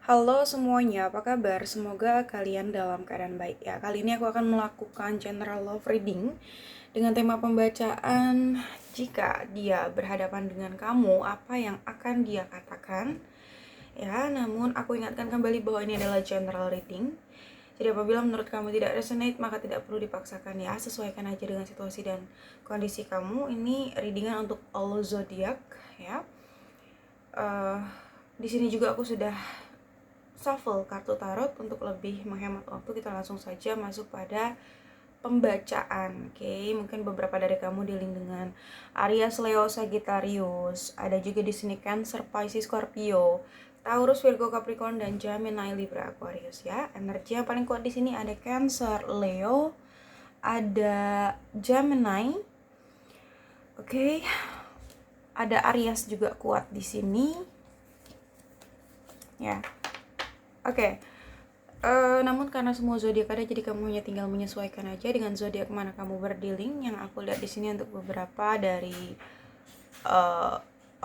Halo semuanya, apa kabar? Semoga kalian dalam keadaan baik ya. Kali ini aku akan melakukan general love reading dengan tema pembacaan jika dia berhadapan dengan kamu, apa yang akan dia katakan. Ya, namun aku ingatkan kembali bahwa ini adalah general reading. Jadi apabila menurut kamu tidak resonate, maka tidak perlu dipaksakan ya. Sesuaikan aja dengan situasi dan kondisi kamu. Ini readingan untuk all zodiak ya. Di sini juga aku sudah shuffle kartu tarot untuk lebih menghemat waktu. Kita langsung saja masuk pada pembacaan. Oke, mungkin beberapa dari kamu dealing dengan Aries, Leo, Sagittarius. Ada juga di sini Cancer, Pisces, Scorpio, Taurus, Virgo, Capricorn, dan Gemini, Libra, Aquarius ya. Energi yang paling kuat di sini ada Cancer, Leo, ada Gemini. Oke. Ada Aries juga kuat di sini. Ya. Oke. Namun karena semua zodiak ada, jadi kamu hanya tinggal menyesuaikan aja dengan zodiak mana kamu berdealing. Yang aku lihat di sini untuk beberapa dari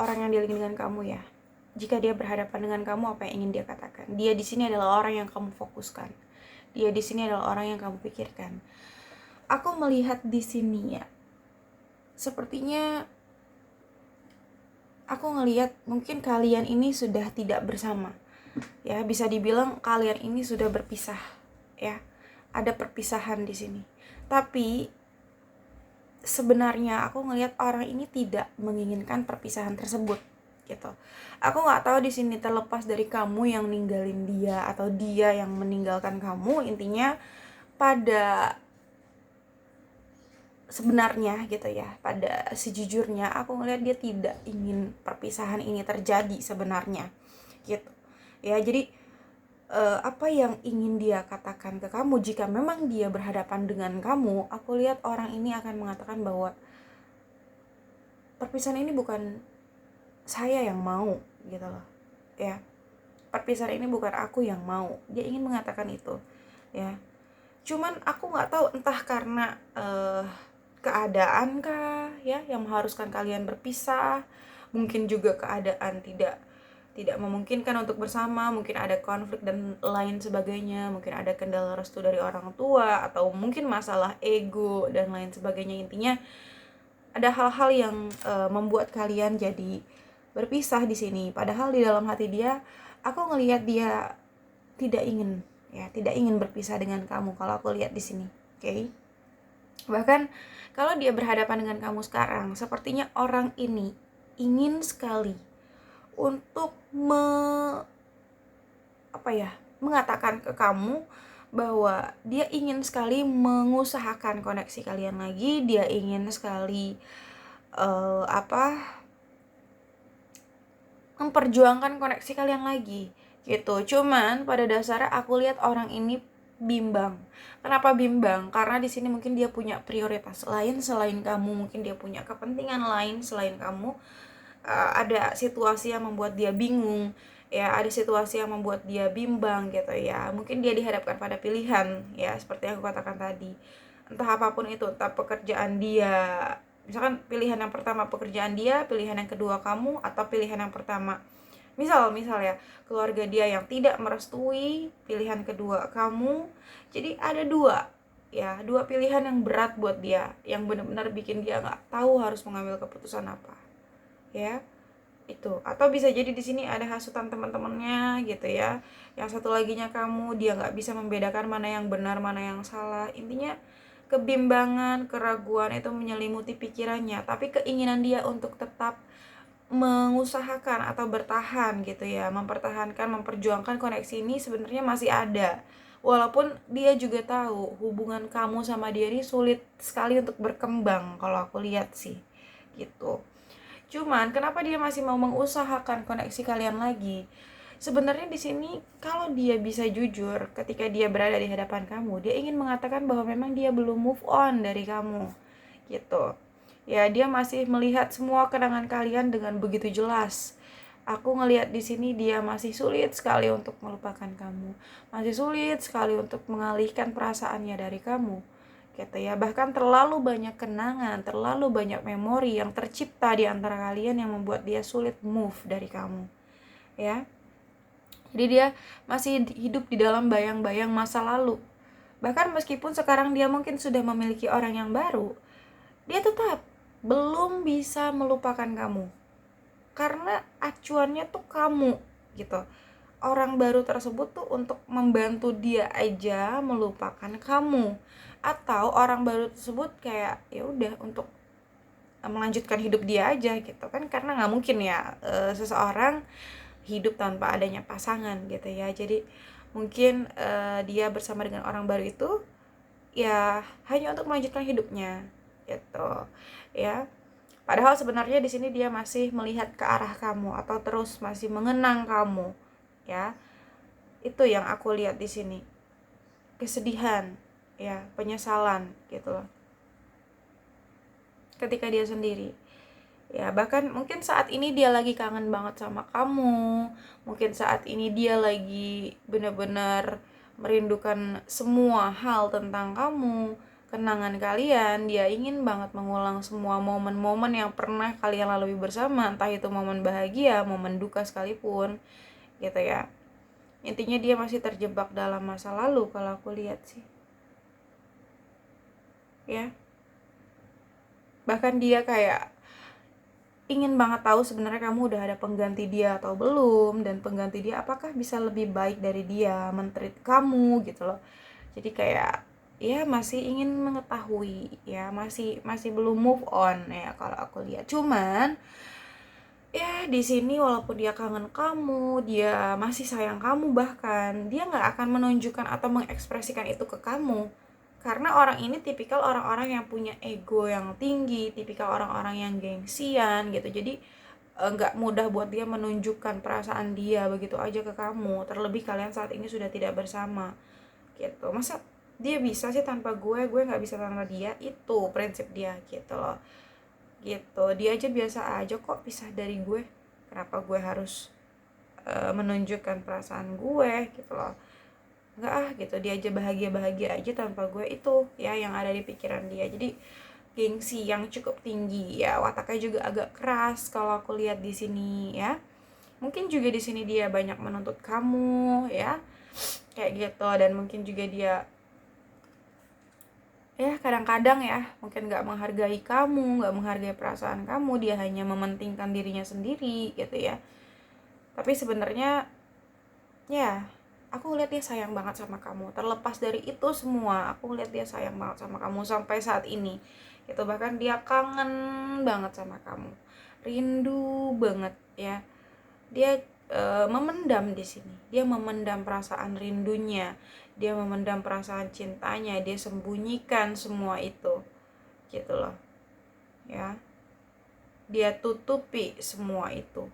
orang yang dealing dengan kamu ya. Jika dia berhadapan dengan kamu, apa yang ingin dia katakan? Dia di sini adalah orang yang kamu fokuskan. Dia di sini adalah orang yang kamu pikirkan. Aku melihat di sini ya, sepertinya aku ngelihat mungkin kalian ini sudah tidak bersama. Ya, bisa dibilang kalian ini sudah berpisah ya. Ada perpisahan di sini. Tapi sebenarnya aku ngelihat orang ini tidak menginginkan perpisahan tersebut gitu. Aku nggak tahu di sini terlepas dari kamu yang ninggalin dia atau dia yang meninggalkan kamu. Intinya pada sebenarnya gitu ya, pada sejujurnya aku ngelihat dia tidak ingin perpisahan ini terjadi sebenarnya gitu ya. Jadi apa yang ingin dia katakan ke kamu, jika memang dia berhadapan dengan kamu, aku lihat orang ini akan mengatakan bahwa perpisahan ini bukan saya yang mau gitu loh ya. Perpisahan ini bukan aku yang mau, dia ingin mengatakan itu ya. Cuman aku nggak tahu entah karena keadaan kah ya yang mengharuskan kalian berpisah, mungkin juga keadaan tidak memungkinkan untuk bersama, mungkin ada konflik dan lain sebagainya, mungkin ada kendala restu dari orang tua, atau mungkin masalah ego dan lain sebagainya. Intinya ada hal-hal yang membuat kalian jadi berpisah di sini. Padahal di dalam hati dia, aku ngelihat dia tidak ingin tidak ingin berpisah dengan kamu kalau aku lihat di sini. Oke. Bahkan kalau dia berhadapan dengan kamu sekarang, sepertinya orang ini ingin sekali untuk mengatakan ke kamu bahwa dia ingin sekali mengusahakan koneksi kalian lagi, dia ingin sekali memperjuangkan koneksi kalian lagi gitu. Cuman pada dasarnya aku lihat orang ini bimbang. Kenapa bimbang? Karena di sini mungkin dia punya prioritas lain selain kamu, mungkin dia punya kepentingan lain selain kamu. Ada situasi yang membuat dia bingung ya, ada situasi yang membuat dia bimbang gitu ya. Mungkin dia dihadapkan pada pilihan ya, seperti yang aku katakan tadi, entah apapun itu, entah pekerjaan dia, misalkan pilihan yang pertama pekerjaan dia, pilihan yang kedua kamu, atau pilihan yang pertama misal ya keluarga dia yang tidak merestui, pilihan kedua kamu. Jadi ada dua pilihan yang berat buat dia, yang benar-benar bikin dia nggak tahu harus mengambil keputusan apa ya. Itu, atau bisa jadi di sini ada hasutan teman-temannya gitu ya. Yang satu laginya kamu, dia nggak bisa membedakan mana yang benar mana yang salah. Intinya kebimbangan, keraguan itu menyelimuti pikirannya, tapi keinginan dia untuk tetap mengusahakan atau bertahan gitu ya, mempertahankan, memperjuangkan koneksi ini sebenarnya masih ada. Walaupun dia juga tahu hubungan kamu sama dia ini sulit sekali untuk berkembang kalau aku lihat sih gitu. Cuman kenapa dia masih mau mengusahakan koneksi kalian lagi? Sebenarnya di sini kalau dia bisa jujur ketika dia berada di hadapan kamu, dia ingin mengatakan bahwa memang dia belum move on dari kamu. Gitu. Ya, dia masih melihat semua kenangan kalian dengan begitu jelas. Aku ngelihat di sini dia masih sulit sekali untuk melupakan kamu. Masih sulit sekali untuk mengalihkan perasaannya dari kamu gitu ya. Bahkan terlalu banyak kenangan, terlalu banyak memori yang tercipta di antara kalian yang membuat dia sulit move dari kamu ya. Jadi dia masih hidup di dalam bayang-bayang masa lalu. Bahkan meskipun sekarang dia mungkin sudah memiliki orang yang baru, dia tetap belum bisa melupakan kamu. Karena acuannya tuh kamu gitu. Orang baru tersebut tuh untuk membantu dia aja melupakan kamu. Atau orang baru tersebut kayak ya udah untuk melanjutkan hidup dia aja gitu kan, karena nggak mungkin ya seseorang hidup tanpa adanya pasangan gitu ya. Jadi mungkin dia bersama dengan orang baru itu ya hanya untuk melanjutkan hidupnya gitu ya. Padahal sebenarnya di sini dia masih melihat ke arah kamu atau terus masih mengenang kamu ya. Itu yang aku lihat di sini. Kesedihan ya, penyesalan gitu loh. Ketika dia sendiri. Ya, bahkan mungkin saat ini dia lagi kangen banget sama kamu. Mungkin saat ini dia lagi benar-benar merindukan semua hal tentang kamu, kenangan kalian. Dia ingin banget mengulang semua momen-momen yang pernah kalian lalui bersama, entah itu momen bahagia, momen duka sekalipun, gitu ya. Intinya dia masih terjebak dalam masa lalu kalau aku lihat sih. Ya. Bahkan dia kayak ingin banget tahu sebenarnya kamu udah ada pengganti dia atau belum, dan pengganti dia apakah bisa lebih baik dari dia men-treat kamu gitu loh. Jadi kayak ya masih ingin mengetahui ya, masih belum move on ya kalau aku lihat. Cuman ya di sini walaupun dia kangen kamu, dia masih sayang kamu, bahkan dia nggak akan menunjukkan atau mengekspresikan itu ke kamu. Karena orang ini tipikal orang-orang yang punya ego yang tinggi, tipikal orang-orang yang gengsian gitu. Jadi nggak mudah buat dia menunjukkan perasaan dia begitu aja ke kamu. Terlebih kalian saat ini sudah tidak bersama gitu. Masa dia bisa sih tanpa gue nggak bisa tanpa dia. Itu prinsip dia gitu loh. Gitu, dia aja biasa aja kok pisah dari gue. Kenapa gue harus menunjukkan perasaan gue gitu loh. Enggak gitu, dia aja bahagia aja tanpa gue. Itu ya yang ada di pikiran dia. Jadi gengsi yang cukup tinggi ya, wataknya juga agak keras kalau aku lihat di sini ya. Mungkin juga di sini dia banyak menuntut kamu ya, kayak gitu. Dan mungkin juga dia ya kadang-kadang ya mungkin nggak menghargai kamu, nggak menghargai perasaan kamu. Dia hanya mementingkan dirinya sendiri gitu ya. Tapi sebenarnya ya aku ngeliat dia sayang banget sama kamu. Terlepas dari itu semua, aku ngeliat dia sayang banget sama kamu sampai saat ini. Itu bahkan dia kangen banget sama kamu. Rindu banget ya. Dia memendam di sini. Dia memendam perasaan rindunya. Dia memendam perasaan cintanya. Dia sembunyikan semua itu. Gitu loh. Ya. Dia tutupi semua itu.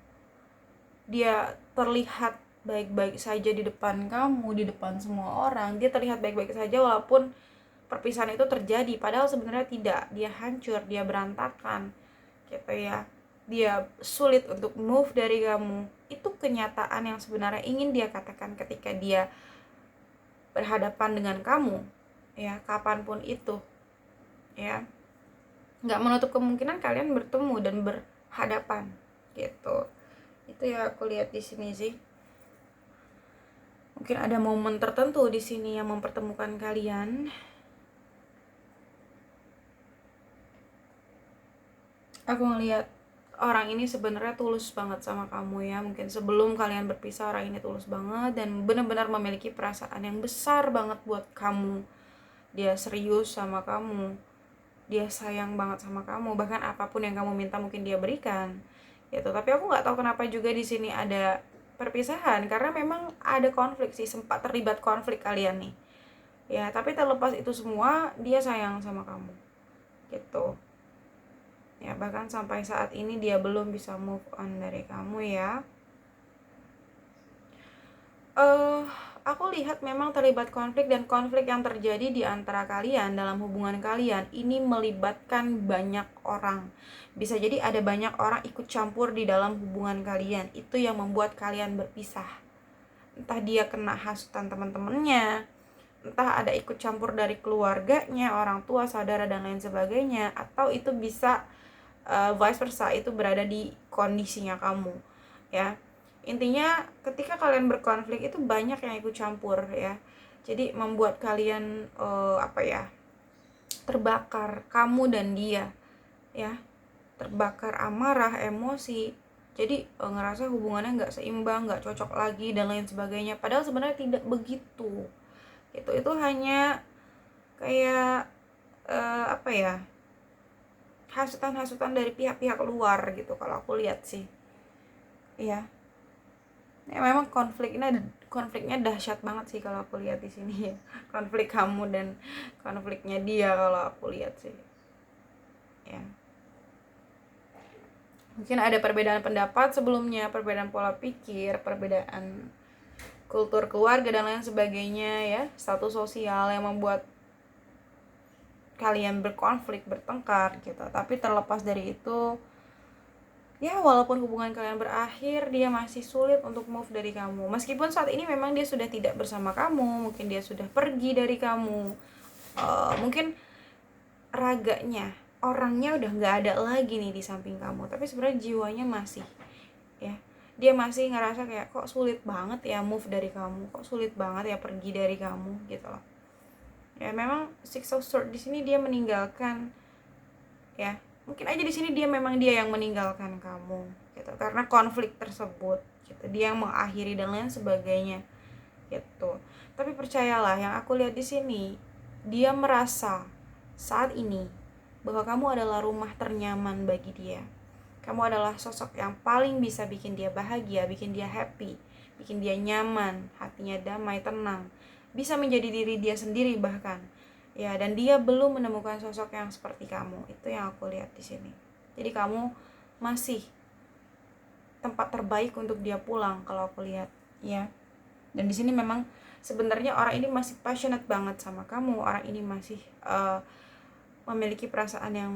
Dia terlihat baik-baik saja di depan kamu, di depan semua orang. Dia terlihat baik-baik saja walaupun perpisahan itu terjadi, padahal sebenarnya tidak. Dia hancur, dia berantakan gitu ya. Dia sulit untuk move dari kamu. Itu kenyataan yang sebenarnya ingin dia katakan ketika dia berhadapan dengan kamu ya, kapanpun itu ya. Nggak menutup kemungkinan kalian bertemu dan berhadapan gitu. Itu ya aku lihat di sini sih. Mungkin ada momen tertentu di sini yang mempertemukan kalian. Aku ngelihat orang ini sebenarnya tulus banget sama kamu ya. Mungkin sebelum kalian berpisah orang ini tulus banget dan benar-benar memiliki perasaan yang besar banget buat kamu. Dia serius sama kamu. Dia sayang banget sama kamu. Bahkan apapun yang kamu minta mungkin dia berikan. Gitu. Tapi aku nggak tahu kenapa juga di sini ada perpisahan, karena memang ada konflik sih, sempat terlibat konflik kalian nih ya. Tapi terlepas itu semua dia sayang sama kamu gitu ya. Bahkan sampai saat ini dia belum bisa move on dari kamu ya. Aku lihat memang terlibat konflik, dan konflik yang terjadi di antara kalian dalam hubungan kalian ini melibatkan banyak orang. Bisa jadi ada banyak orang ikut campur di dalam hubungan kalian. Itu yang membuat kalian berpisah. Entah dia kena hasutan teman-temannya, entah ada ikut campur dari keluarganya, orang tua, saudara dan lain sebagainya, atau itu bisa vice versa, itu berada di kondisinya kamu ya. Intinya ketika kalian berkonflik itu banyak yang ikut campur ya, jadi membuat kalian terbakar, kamu dan dia ya, terbakar amarah, emosi. Jadi ngerasa hubungannya nggak seimbang, nggak cocok lagi dan lain sebagainya, padahal sebenarnya tidak begitu gitu. Itu hanya kayak hasutan-hasutan dari pihak-pihak luar gitu kalau aku lihat sih. Iya. Ya memang konfliknya dahsyat banget sih kalau aku lihat di sini ya. Konflik kamu dan konfliknya dia kalau aku lihat sih. Ya. Mungkin ada perbedaan pendapat sebelumnya, perbedaan pola pikir, perbedaan kultur keluarga dan lain sebagainya ya, status sosial yang membuat kalian berkonflik, bertengkar gitu. Tapi terlepas dari itu, ya walaupun hubungan kalian berakhir, dia masih sulit untuk move dari kamu. Meskipun saat ini memang dia sudah tidak bersama kamu, mungkin dia sudah pergi dari kamu, mungkin raganya, orangnya udah nggak ada lagi nih di samping kamu, tapi sebenarnya jiwanya masih ya. Dia masih ngerasa kayak kok sulit banget ya move dari kamu, kok sulit banget ya pergi dari kamu gitu loh. Ya memang Six of Swords di sini dia meninggalkan ya, mungkin aja di sini dia yang meninggalkan kamu gitu karena konflik tersebut gitu, dia yang mengakhiri dan lain sebagainya gitu. Tapi percayalah, yang aku lihat di sini, dia merasa saat ini bahwa kamu adalah rumah ternyaman bagi dia. Kamu adalah sosok yang paling bisa bikin dia bahagia, bikin dia happy, bikin dia nyaman, hatinya damai, tenang, bisa menjadi diri dia sendiri bahkan. Ya, dan dia belum menemukan sosok yang seperti kamu. Itu yang aku lihat di sini. Jadi kamu masih tempat terbaik untuk dia pulang kalau aku lihat, ya. Dan di sini memang sebenarnya orang ini masih passionate banget sama kamu. Orang ini masih memiliki perasaan yang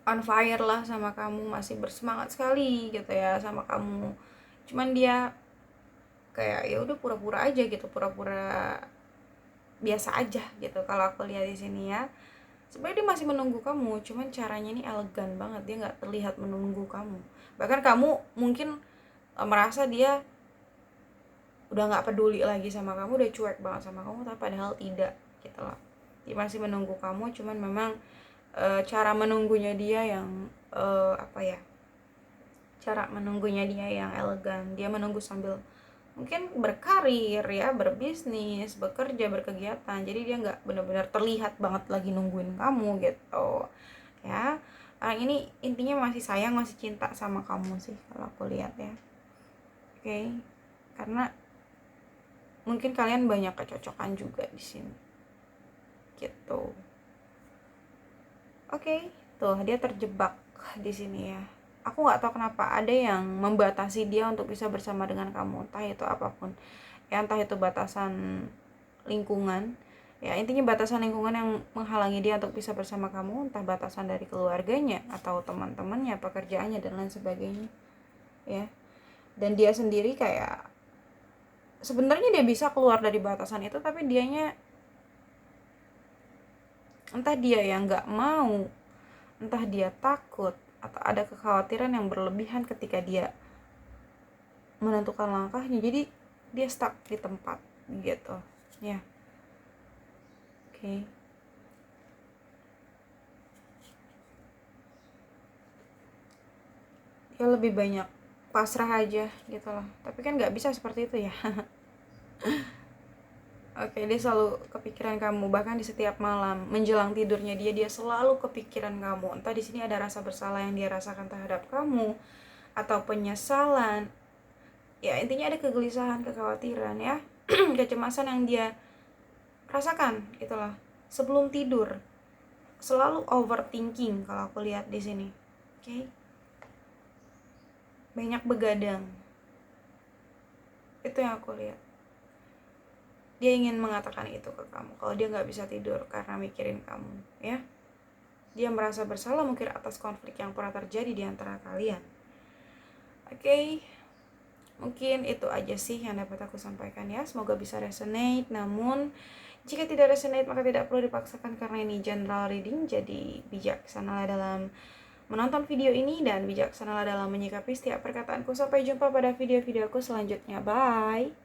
on fire lah sama kamu, masih bersemangat sekali gitu ya sama kamu. Cuman dia kayak ya udah pura-pura aja gitu, pura-pura biasa aja gitu kalau aku lihat di sini ya. Sebenarnya dia masih menunggu kamu, cuman caranya ini elegan banget, dia nggak terlihat menunggu kamu. Bahkan kamu mungkin merasa dia udah nggak peduli lagi sama kamu, udah cuek banget sama kamu, tapi padahal tidak gitu loh. Dia masih menunggu kamu, cuman memang cara menunggunya dia yang cara menunggunya dia yang elegan. Dia menunggu sambil mungkin berkarir ya, berbisnis, bekerja, berkegiatan. Jadi dia nggak benar-benar terlihat banget lagi nungguin kamu gitu ya. Orang ini intinya masih sayang, masih cinta sama kamu sih kalau aku lihat ya. Oke. Karena mungkin kalian banyak kecocokan juga di sini gitu. Oke, tuh dia terjebak di sini ya. Aku nggak tahu kenapa ada yang membatasi dia untuk bisa bersama dengan kamu, entah itu apapun. Ya entah itu batasan lingkungan. Ya intinya batasan lingkungan yang menghalangi dia untuk bisa bersama kamu, entah batasan dari keluarganya atau teman-temannya, pekerjaannya dan lain sebagainya. Ya. Dan dia sendiri kayak sebenarnya dia bisa keluar dari batasan itu, tapi dianya entah dia yang nggak mau, entah dia takut atau ada kekhawatiran yang berlebihan ketika dia menentukan langkahnya, jadi dia stuck di tempat gitu ya. Oke. Ya lebih banyak pasrah aja gitu loh, tapi kan nggak bisa seperti itu ya. Oke, dia selalu kepikiran kamu, bahkan di setiap malam menjelang tidurnya dia selalu kepikiran kamu. Entah di sini ada rasa bersalah yang dia rasakan terhadap kamu atau penyesalan. Ya intinya ada kegelisahan, kekhawatiran ya, kecemasan yang dia rasakan itulah sebelum tidur. Selalu overthinking kalau aku lihat di sini. Oke. Banyak begadang. Itu yang aku lihat. Dia ingin mengatakan itu ke kamu kalau dia nggak bisa tidur karena mikirin kamu ya. Dia merasa bersalah mungkin atas konflik yang pernah terjadi di antara kalian. Oke. Mungkin itu aja sih yang dapat aku sampaikan ya. Semoga bisa resonate. Namun jika tidak resonate maka tidak perlu dipaksakan karena ini general reading. Jadi bijaksanalah dalam menonton video ini dan bijaksanalah dalam menyikapi setiap perkataanku. Sampai jumpa pada video-videoku selanjutnya. Bye.